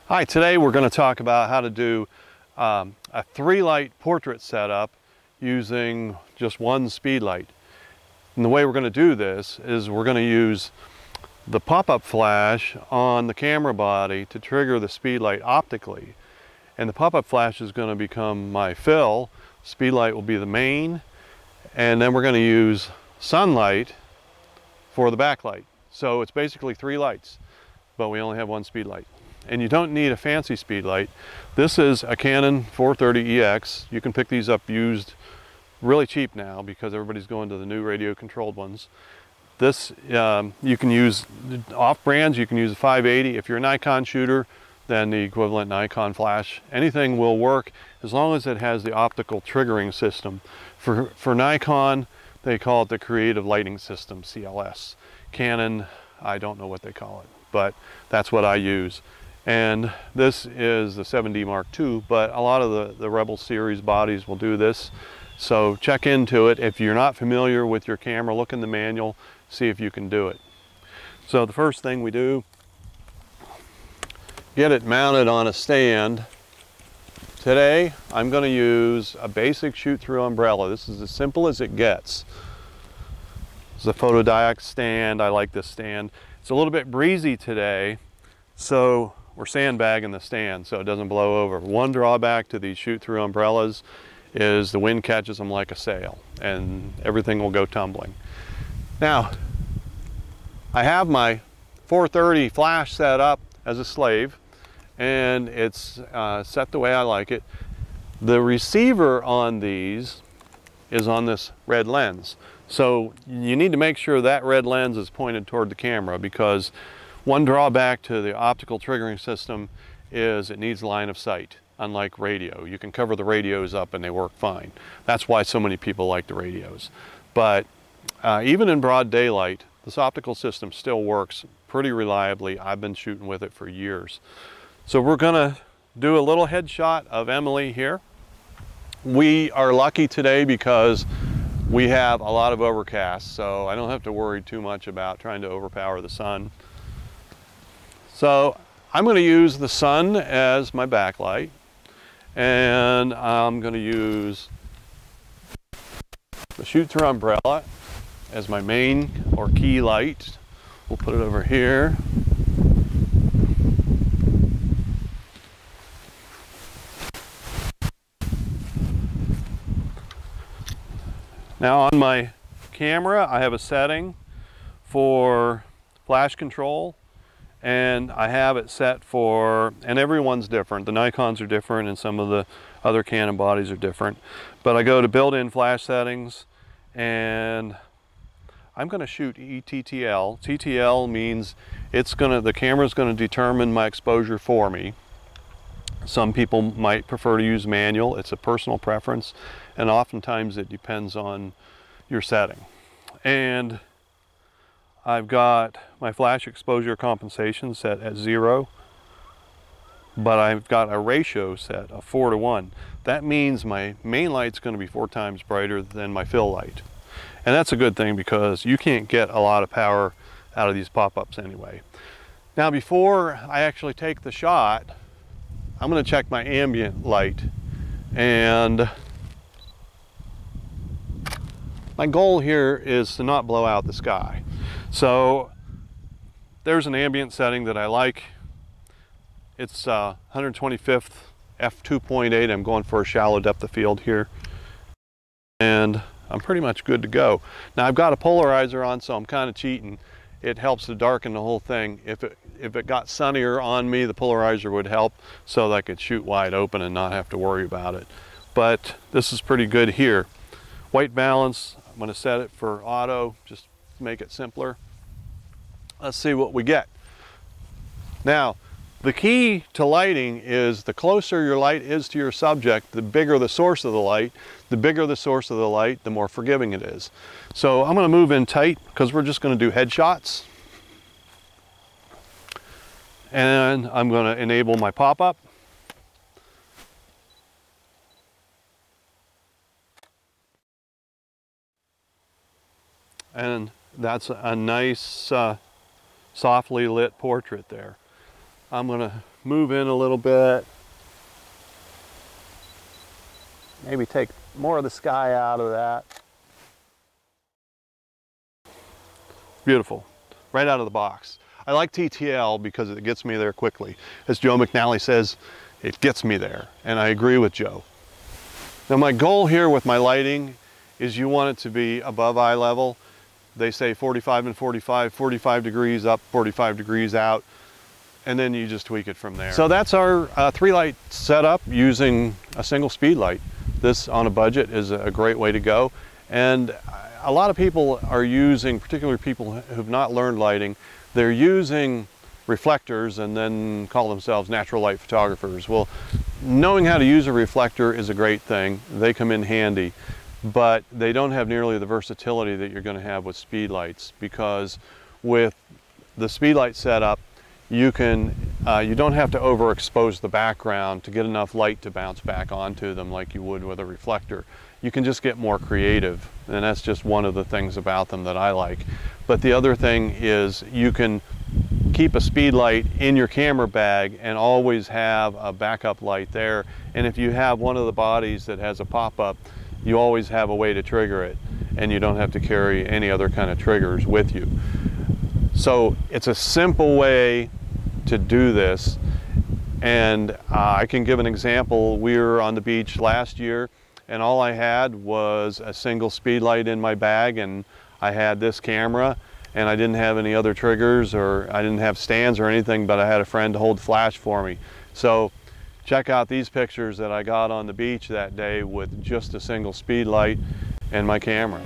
Hi, today we're going to talk about how to do a 3-light portrait setup using just one Speedlight. And the way we're going to do this is we're going to use the pop-up flash on the camera body to trigger the Speedlight optically. And the pop-up flash is going to become my fill, Speedlight will be the main, and then we're going to use sunlight for the backlight. So it's basically 3 lights, but we only have one Speedlight. And you don't need a fancy Speedlight. This is a Canon 430EX. You can pick these up used really cheap now because everybody's going to the new radio controlled ones. This you can use off brands, you can use a 580. If you're a Nikon shooter, then the equivalent Nikon flash. Anything will work as long as it has the optical triggering system. For Nikon, they call it the Creative Lighting System, CLS. Canon, I don't know what they call it, but that's what I use. And this is the 7D Mark II, but a lot of the Rebel series bodies will do this. So check into it. If you're not familiar with your camera, look in the manual, see if you can do it. So the first thing we do, get it mounted on a stand. Today, I'm going to use a basic shoot-through umbrella. This is as simple as it gets. It's a photodiac stand. I like this stand. It's a little bit breezy today, so we're sandbagging the stand so it doesn't blow over. One drawback to these shoot-through umbrellas is the wind catches them like a sail and everything will go tumbling. Now, I have my 430 flash set up as a slave, and it's set the way I like it. The receiver on these is on this red lens. So you need to make sure that red lens is pointed toward the camera, because one drawback to the optical triggering system is it needs line of sight, unlike radio. You can cover the radios up and they work fine. That's why so many people like the radios. But even in broad daylight, this optical system still works pretty reliably. I've been shooting with it for years. So we're gonna do a little headshot of Emily here. We are lucky today because we have a lot of overcast, so I don't have to worry too much about trying to overpower the sun. So I'm going to use the sun as my backlight, and I'm going to use the shoot-through umbrella as my main or key light. We'll put it over here. Now on my camera, I have a setting for flash control, and I have it set for, and everyone's different. The Nikons are different and some of the other Canon bodies are different. But I go to built-in flash settings, and I'm going to shoot ETTL. TTL means the camera's going to determine my exposure for me. Some people might prefer to use manual. It's a personal preference, and oftentimes it depends on your setting. And I've got my flash exposure compensation set at 0, but I've got a ratio set of 4:1. That means my main light's going to be 4 times brighter than my fill light. And that's a good thing because you can't get a lot of power out of these pop-ups anyway. Now before I actually take the shot, I'm going to check my ambient light, and my goal here is to not blow out the sky. So there's an ambient setting that I like. It's 125th f2.8. I'm going for a shallow depth of field here, and I'm pretty much good to go. Now I've got a polarizer on, so I'm kind of cheating. It helps to darken the whole thing. If it got sunnier on me, the polarizer would help so that I could shoot wide open and not have to worry about it. But this is pretty good here. White balance, I'm going to set it for auto, just to make it simpler. Let's see what we get. Now, the key to lighting is the closer your light is to your subject, the bigger the source of the light. The bigger the source of the light, the more forgiving it is. So I'm going to move in tight because we're just going to do headshots. And I'm going to enable my pop-up. And that's a nice softly lit portrait there. I'm going to move in a little bit. Maybe take more of the sky out of that. Beautiful, right out of the box. I like TTL because it gets me there quickly. As Joe McNally says, it gets me there, and I agree with Joe. Now my goal here with my lighting is you want it to be above eye level. They say 45 and 45, 45 degrees up, 45 degrees out, and then you just tweak it from there. So that's our 3-light setup using a single speed light. This on a budget is a great way to go. And a lot of people are using, particularly people who've not learned lighting, they're using reflectors and then call themselves natural light photographers. Well, knowing how to use a reflector is a great thing. They come in handy, but they don't have nearly the versatility that you're going to have with speed lights, because with the speed light setup, you don't have to overexpose the background to get enough light to bounce back onto them like you would with a reflector. You can just get more creative, and that's just one of the things about them that I like. But the other thing is you can keep a speed light in your camera bag and always have a backup light there. And if you have one of the bodies that has a pop-up, you always have a way to trigger it, and you don't have to carry any other kind of triggers with you. So it's a simple way to do this. And I can give an example. We were on the beach last year, and all I had was a single speed light in my bag, and I had this camera, and I didn't have any other triggers, or I didn't have stands or anything, but I had a friend to hold flash for me. So check out these pictures that I got on the beach that day with just a single speed light and my camera.